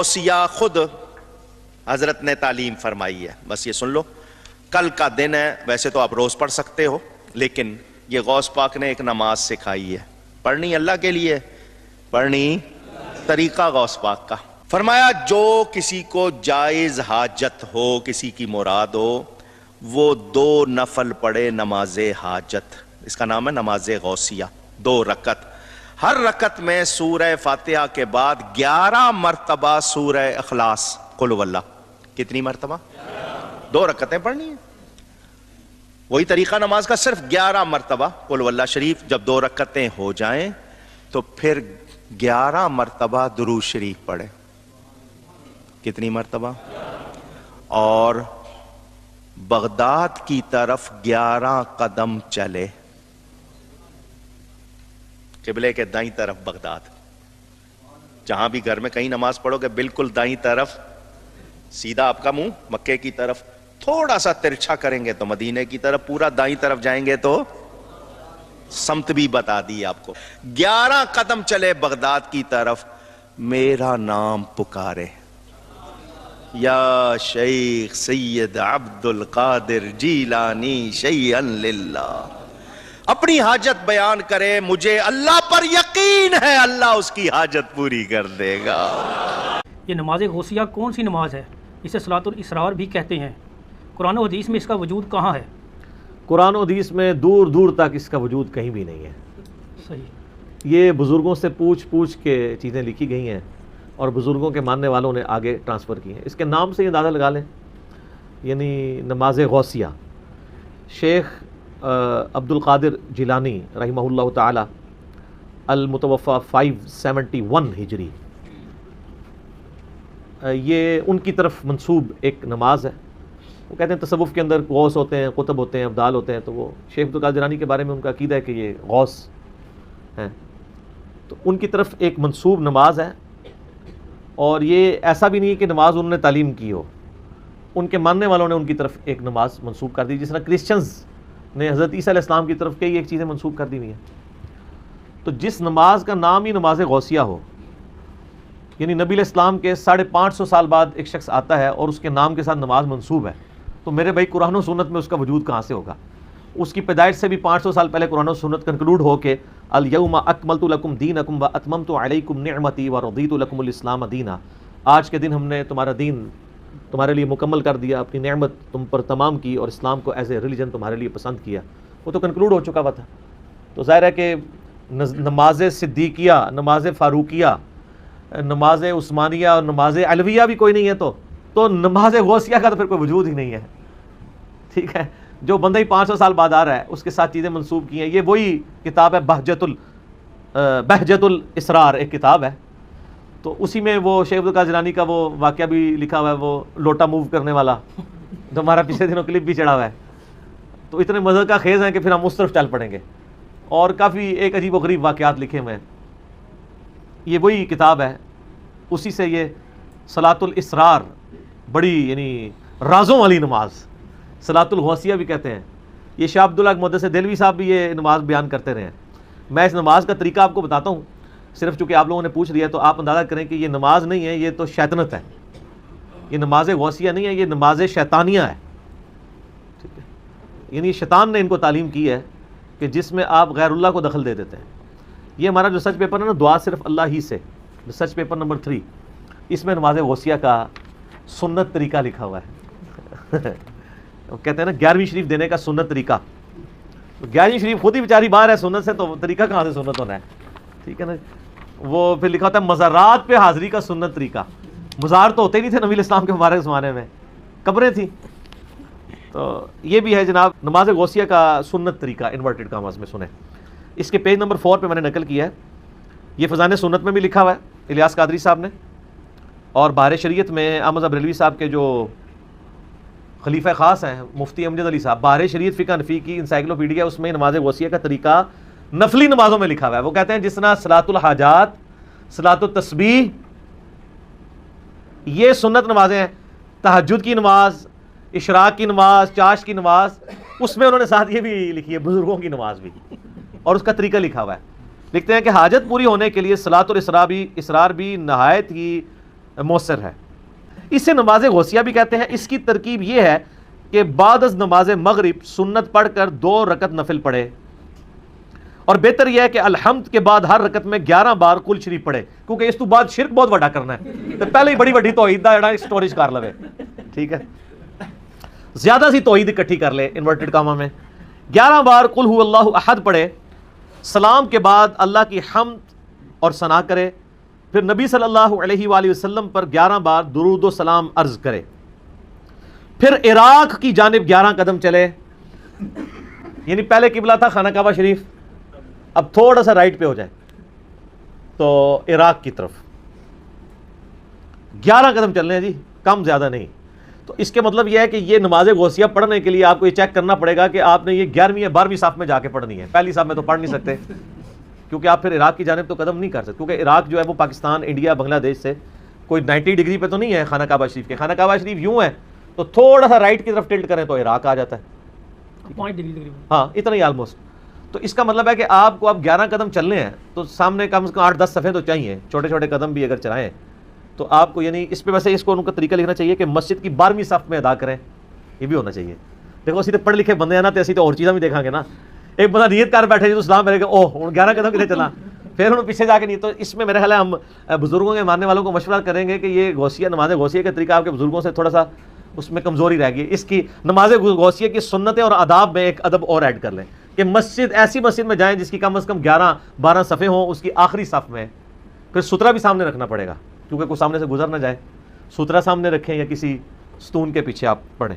غوثیہ خود حضرت نے تعلیم فرمائی ہے. بس یہ سن لو, کل کا دن ہے, ویسے تو آپ روز پڑھ سکتے ہو, لیکن یہ غوث پاک نے ایک نماز سکھائی ہے. پڑھنی اللہ کے لیے, پڑھنی طریقہ غوث پاک کا. فرمایا جو کسی کو جائز حاجت ہو, کسی کی مراد ہو, وہ 2 نفل پڑھے نماز حاجت. اس کا نام ہے نماز غوثیہ. 2 رکعت, ہر رکعت میں سورہ فاتحہ کے بعد 11 مرتبہ سورہ اخلاص قل ہو اللہ. کتنی مرتبہ؟ 2 رکعتیں پڑھنی ہیں. وہی طریقہ نماز کا, صرف 11 مرتبہ قل ہو اللہ شریف. جب 2 رکعتیں ہو جائیں تو پھر 11 مرتبہ درود شریف پڑھے. کتنی مرتبہ؟ اور بغداد کی طرف 11 قدم چلے. قبلے کے دائیں طرف بغداد. جہاں بھی گھر میں کہیں نماز پڑھو گے بالکل دائیں طرف, سیدھا آپ کا منہ مکے کی طرف, تھوڑا سا ترچھا کریں گے تو مدینے کی طرف, پورا دائیں طرف جائیں گے تو سمت بھی بتا دی آپ کو. 11 قدم چلے بغداد کی طرف, میرا نام پکارے, یا شیخ سید عبد القادر جیلانی شیئا للہ. اپنی حاجت بیان کرے, مجھے اللہ پر یقین ہے اللہ اس کی حاجت پوری کر دے گا. یہ نماز غوثیہ کون سی نماز ہے؟ اسے صلاۃ الاسرار بھی کہتے ہیں. قرآن و حدیث میں اس کا وجود کہاں ہے؟ قرآن و حدیث میں دور دور تک اس کا وجود کہیں بھی نہیں ہے. صحیح. یہ بزرگوں سے پوچھ پوچھ کے چیزیں لکھی گئی ہیں اور بزرگوں کے ماننے والوں نے آگے ٹرانسفر کی ہیں. اس کے نام سے یہ اندازہ لگا لیں, یعنی نماز غوثیہ. شیخ عبد القادر جیلانی رحمہ اللہ تعالی المتوفی 571 ہجری, یہ ان کی طرف منسوب ایک نماز ہے. وہ کہتے ہیں تصوف کے اندر غوث ہوتے ہیں, قطب ہوتے ہیں, ابدال ہوتے ہیں, تو وہ شیخ عبد القادر جیلانی کے بارے میں ان کا عقیدہ ہے کہ یہ غوث ہیں. تو ان کی طرف ایک منسوب نماز ہے, اور یہ ایسا بھی نہیں کہ نماز انہوں نے تعلیم کی ہو, ان کے ماننے والوں نے ان کی طرف ایک نماز منسوب کر دی, جس طرح کرسچنز نے حضرت عیسیٰ علیہ السلام کی طرف کئی ایک چیزیں منسوب کر دی ہوئی ہیں. تو جس نماز کا نام ہی نماز غوثیہ ہو, یعنی نبی علیہ السلام کے 550 سال بعد ایک شخص آتا ہے اور اس کے نام کے ساتھ نماز منسوب ہے, تو میرے بھائی قرآن و سنت میں اس کا وجود کہاں سے ہوگا؟ اس کی پیدائش سے بھی 500 سال پہلے قرآن و سنت کنکلوڈ ہو کے الیوم اکملت لکم دینکم واتممت علیکم نعمتی ورضیت لکم الاسلام دینا, آج کے دن ہم نے تمہارا دین تمہارے لیے مکمل کر دیا, اپنی نعمت تم پر تمام کی, اور اسلام کو ایز اے ریلیجن تمہارے لیے پسند کیا. وہ تو کنکلوڈ ہو چکا ہوا تھا. تو ظاہر ہے کہ نماز صدیقیہ, نماز فاروقیہ, نماز عثمانیہ اور نماز علویہ بھی کوئی نہیں ہے, تو نماز غوثیہ کا تو پھر کوئی وجود ہی نہیں ہے. ٹھیک ہے, جو بندہ ہی 500 سال بعد آ رہا ہے اس کے ساتھ چیزیں منسوب کی ہیں. یہ وہی کتاب ہے بہجت الاسرار, ایک کتاب ہے. تو اسی میں وہ شیخ عبد القادر جیلانی کا وہ واقعہ بھی لکھا ہوا ہے, وہ لوٹا موو کرنے والا, جو ہمارا پچھلے دنوں کلپ بھی چڑھا ہوا ہے. تو اتنے مزے کا خیز ہیں کہ پھر ہم اس طرف چل پڑیں گے, اور کافی ایک عجیب و غریب واقعات لکھے ہوئے ہیں. یہ وہی کتاب ہے, اسی سے یہ صلاۃ الاسرار, بڑی یعنی رازوں والی نماز, صلاۃ الغوثیہ بھی کہتے ہیں. یہ شاہ عبداللہ محدث دہلوی صاحب بھی یہ نماز بیان کرتے رہے ہیں. میں اس نماز کا طریقہ آپ کو بتاتا ہوں, صرف چونکہ آپ لوگوں نے پوچھ لیا تو آپ اندازہ کریں کہ یہ نماز نہیں ہے, یہ تو شیطنت ہے. یہ نماز غوثیہ نہیں ہے, یہ نماز شیطانیہ ہے. ٹھیک ہے, یعنی شیطان نے ان کو تعلیم کی ہے کہ جس میں آپ غیر اللہ کو دخل دے دیتے ہیں. یہ ہمارا ریسرچ پیپر ہے نا, دعا صرف اللہ ہی سے, ریسرچ پیپر نمبر 3, اس میں نماز غوثیہ کا سنت طریقہ لکھا ہوا ہے. کہتے ہیں نا 11ویں شریف دینے کا سنت طریقہ. 11ویں شریف خود ہی بیچاری باہر ہے سنت سے, تو طریقہ کہاں سے سنت ہونا ہے؟ ٹھیک ہے نا. وہ پھر لکھا ہوتا ہے مزارات پہ حاضری کا سنت طریقہ. مزار تو ہوتے ہی نہیں تھے نبی الاسلام کے مبارک زمانے میں, قبریں تھیں. تو یہ بھی ہے جناب نماز غوثیہ کا سنت طریقہ, انورٹڈ کاماز میں سنیں. اس کے پیج نمبر 4 پہ میں نے نقل کیا ہے. یہ فضائل سنت میں بھی لکھا ہوا ہے الیاس قادری صاحب نے, اور بہار شریعت میں احمد بریلوی صاحب کے جو خلیفہ خاص ہیں مفتی امجد علی صاحب, بہار شریعت فقہ حنفی کی انسائکلوپیڈیا, اس میں نماز غوثیہ کا طریقہ نفلی نمازوں میں لکھا ہوا ہے. وہ کہتے ہیں جس طرح صلاۃ الحاجات, صلاۃ التسبیح, یہ سنت نمازیں ہیں. تہجد کی نماز, اشراق کی نماز, چاشت کی نماز, اس میں انہوں نے ساتھ یہ بھی لکھی ہے بزرگوں کی نماز بھی, اور اس کا طریقہ لکھا ہوا ہے. لکھتے ہیں کہ حاجت پوری ہونے کے لیے صلاۃ الاسرار بھی نہایت ہی مؤثر ہے. اسے نماز غوثیہ بھی کہتے ہیں. اس کی ترکیب یہ ہے کہ بعد از نماز مغرب سنت پڑھ کر 2 رکعت نفل پڑھے, اور بہتر یہ ہے کہ الحمد کے بعد ہر رکعت میں 11 بار کل شریف پڑھے, کیونکہ اس تو بعد شرک بہت بڑا کرنا ہے, تو پہلے ہی بڑی بڑی توحید دا جڑا سٹوریج کر لوے. ٹھیک ہے, زیادہ سی توحید اکٹھی کر لے انورٹڈ کاما میں. 11 بار قل هو اللہ احد پڑھے, سلام کے بعد اللہ کی حمد اور ثنا کرے, پھر نبی صلی اللہ علیہ وآلہ وسلم پر 11 بار درود و سلام عرض کرے, پھر عراق کی جانب 11 قدم چلے. یعنی پہلے قبلہ تھا خانہ کعبہ شریف, اب تھوڑا سا رائٹ پہ ہو جائے تو عراق کی طرف 11 قدم چلنے ہیں جی, کم زیادہ نہیں. تو اس کے مطلب یہ ہے کہ یہ نماز غوثیہ پڑھنے کے لیے آپ کو یہ چیک کرنا پڑے گا کہ آپ نے یہ 11ویں یا 12ویں صف میں جا کے پڑھنی ہے. پہلی صف میں تو پڑھ نہیں سکتے, کیونکہ آپ پھر عراق کی جانب تو قدم نہیں کر سکتے, کیونکہ عراق جو ہے وہ پاکستان, انڈیا, بنگلہ دیش سے کوئی 90 ڈگری پہ تو نہیں ہے خانہ کعبہ شریف کے. خانہ کعبہ شریف یوں ہے تو تھوڑا سا رائٹ کی طرف ٹلٹ کریں تو عراق آ جاتا ہے, 5 ڈگری تقریباً, ہاں اتنا ہی آلموسٹ. تو اس کا مطلب ہے کہ آپ کو اب 11 قدم چلنے ہیں تو سامنے کم سے کم 8-10 صفحے تو چاہیے, چھوٹے چھوٹے قدم بھی اگر چلائیں تو آپ کو, یعنی اس پہ ویسے اس کو ان کا طریقہ لکھنا چاہیے کہ مسجد کی 12ویں صف میں ادا کریں, یہ بھی ہونا چاہیے. دیکھو اسی تو پڑھ لکھے بندے ہیں نا, تو اسی تو اور چیزیں بھی دیکھیں گے نا. ایک بندہ نیت کر بیٹھے تو سلام کرے گا, اوہ ہوں 11 قدم کے لیے چلا, پھر انہوں پیچھے جا کے نہیں. تو اس میں میرا خیال ہے ہم بزرگوں کے ماننے والوں کو مشورہ کریں گے کہ یہ غوثیہ, نماز غوثیہ کا طریقہ آپ کے بزرگوں سے تھوڑا سا اس میں کمزوری رہ گئی. اس کی نماز غوثیہ کی سنتیں اور آداب میں ایک ادب اور ایڈ کر لیں کہ مسجد, ایسی مسجد میں جائیں جس کی کم از کم 11-12 صفحے ہوں, اس کی آخری صف میں. پھر سترہ بھی سامنے رکھنا پڑے گا, کیونکہ کوئی سامنے سے گزر نہ جائے. سترہ سامنے رکھیں یا کسی ستون کے پیچھے آپ پڑھیں,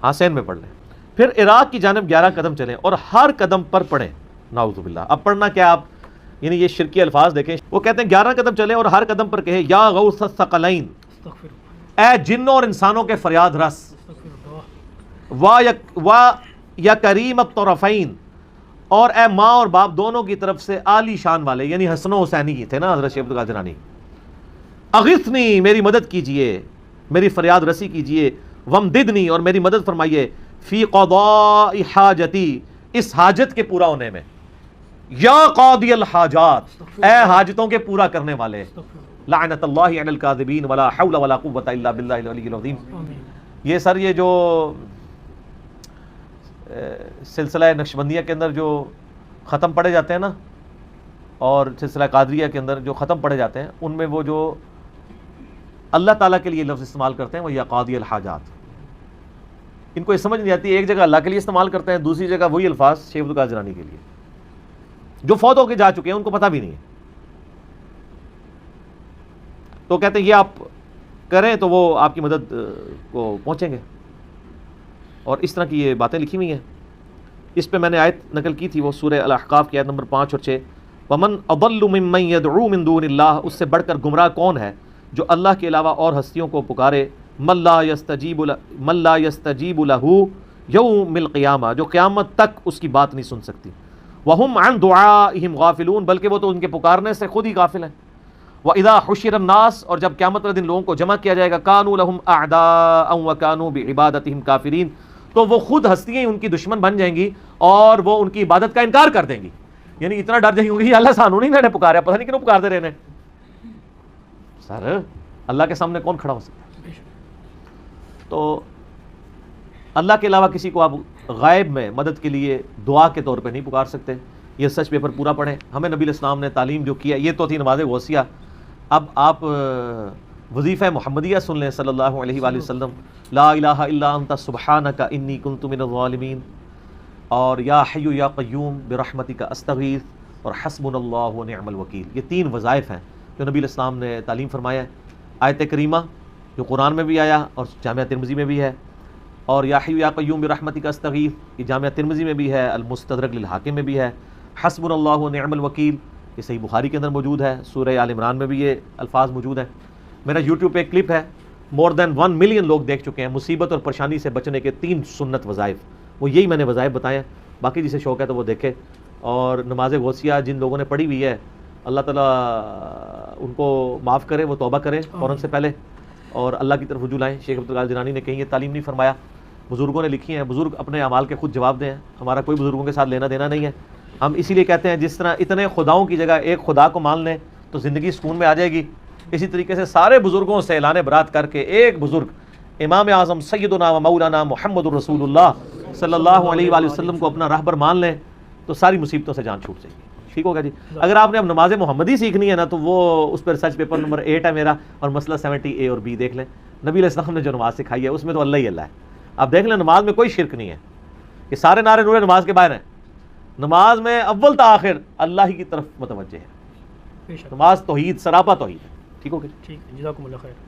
ہاں سین میں پڑھ لیں. پھر عراق کی جانب 11 قدم چلیں اور ہر قدم پر پڑھیں. نعوذ باللہ. اب پڑھنا کیا آپ, یعنی یہ شرکی الفاظ دیکھیں. وہ کہتے ہیں 11 قدم چلیں اور ہر قدم پر کہے یا غوث الثقلین, اے جنوں اور انسانوں کے فریاد رس, یا کریم الطرفین, اور اے ماں اور باپ دونوں کی طرف سے عالی شان والے, یعنی حسن و حسینی تھے نا حضرت شیخ عبد القادر جیلانی. اغثنی, میری مدد کیجئے, میری فریاد رسی کیجئے. ومددنی, اور میری مدد فرمائیے. فی قضاء حاجتی, اس حاجت کے پورا ہونے میں. یا قاضی الحاجات, اے حاجتوں کے پورا کرنے والے. لعنت اللہ علی الکاذبین ولا حول ولا قوۃ الا باللہ العلی العظیم. یہ سر, یہ جو سلسلہ نقشبندیہ کے اندر جو ختم پڑھے جاتے ہیں نا, اور سلسلہ قادریہ کے اندر جو ختم پڑھے جاتے ہیں, ان میں وہ جو اللہ تعالیٰ کے لیے لفظ استعمال کرتے ہیں وہ یا قاضی الحاجات, ان کو یہ سمجھ نہیں آتی. ایک جگہ اللہ کے لیے استعمال کرتے ہیں, دوسری جگہ وہی الفاظ شیخ عبد القادر جیلانی کے لیے, جو فوت ہو کے جا چکے ہیں, ان کو پتہ بھی نہیں ہے. تو کہتے ہیں یہ آپ کریں تو وہ آپ کی مدد کو پہنچیں گے. اور اس طرح کی یہ باتیں لکھی ہوئی ہیں. اس پہ میں نے آیت نقل کی تھی, وہ سورہ الاحقاف کی آیت نمبر 5 اور 6. وَمَنْ أَضَلُّ مِمَّنْ يَدْعُو مِن دُونِ اللَّهِ, اس سے بڑھ کر گمراہ کون ہے جو اللہ کے علاوہ اور ہستیوں کو پکارے. مَن لَا يَسْتَجِيبُ لَهُ يَوْمِ الْقِيَامَةِ, جو قیامت تک اس کی بات نہیں سن سکتی. وَهُمْ عَنْ دُعَائِهِمْ غَافِلُونَ, بلکہ وہ تو ان کے پکارنے سے خود ہی غافل ہیں. وَإِذَا حُشِرَ النَّاسُ, اور جب قیامت والے دن لوگوں کو جمع کیا جائے گا. كَانُوا لَهُمْ أَعْدَاءً وَكَانُوا بِعِبَادَتِهِمْ كَافِرِينَ, تو وہ خود ہستیاں ان کی دشمن بن جائیں گی اور وہ ان کی عبادت کا انکار کر دیں گی. یعنی اتنا ڈر جائیں گی, اللہ سانو نہیں میں نے پکارا, پتہ نہیں کیوں پکارتے رہنے. سر اللہ کے سامنے کون کھڑا ہو سکتا ہے؟ تو اللہ کے علاوہ کسی کو آپ غائب میں مدد کے لیے دعا کے طور پہ نہیں پکار سکتے. یہ سچ پیپر پورا پڑھیں. ہمیں نبی علیہ السلام نے تعلیم جو کیا, یہ تو تھی نماز غوثیہ. اب آپ وظیفہ محمدیہ سن لیں صلی اللہ علیہ وآلہ وسلم. لا الہ الا انت سبحانک انی کنت من الظالمین, اور یا حی یا قیوم برحمتک استغیث, اور حسبنا اللہ ونعم الوکیل. یہ 3 وظائف ہیں جو نبی علیہ السلام نے تعلیم فرمایا ہے. آیت کریمہ جو قرآن میں بھی آیا اور جامعہ ترمذی میں بھی ہے, اور یا حی یا قیوم برحمتک استغیث یہ جامعہ ترمذی میں بھی ہے, المستدرک للحاکم میں بھی ہے. حسبنا اللہ ونعم الوکیل یہ صحیح بخاری کے اندر موجود ہے. سورہ آل عمران میں بھی یہ الفاظ موجود ہیں. میرا یوٹیوب پہ ایک کلپ ہے, مور دین 1 ملین لوگ دیکھ چکے ہیں. مصیبت اور پریشانی سے بچنے کے 3 سنت وظائف, وہ یہی میں نے وظائف بتائے ہیں. باقی جسے شوق ہے تو وہ دیکھے. اور نماز غوثیہ جن لوگوں نے پڑھی ہوئی ہے, اللہ تعالیٰ ان کو معاف کرے, وہ توبہ کریں فوراً سے پہلے اور اللہ کی طرف رجوع لائیں. شیخ عبد القادر جیلانی نے کہیں یہ تعلیم نہیں فرمایا, بزرگوں نے لکھی ہیں. بزرگ اپنے اعمال کے خود جواب دیں, ہمارا کوئی بزرگوں کے ساتھ لینا دینا نہیں ہے. ہم اسی لیے کہتے ہیں جس طرح اتنے خداؤں کی جگہ ایک خدا کو مان لیں تو زندگی سکون میں آ جائے گی. اسی طریقے سے سارے بزرگوں سے اعلان برات کر کے ایک بزرگ امام اعظم سیدنا و مولانا محمد الرسول اللہ صلی اللہ علیہ وآلہ وسلم کو اپنا رہبر مان لیں تو ساری مصیبتوں سے جان چھوٹ جائے گی. ٹھیک ہوگا جی. اگر آپ نے اب نماز محمدی سیکھنی ہے نا تو وہ اس پہ ریسرچ پیپر نمبر 8 ہے میرا, اور مسئلہ 70A اور B دیکھ لیں. نبی علیہ السلام نے جو نماز سکھائی ہے اس میں تو اللہ ہی اللہ ہے. آپ دیکھ لیں نماز میں کوئی شرک نہیں ہے. یہ سارے نعرے نورے نماز کے باہر ہیں. نماز میں اول تا آخر اللہ ہی کی طرف متوجہ ہے. بے شک. نماز توحید, سراپا توحید ہے. ٹھیک ہوگا. ٹھیک ہے, جزاکم اللہ خیر.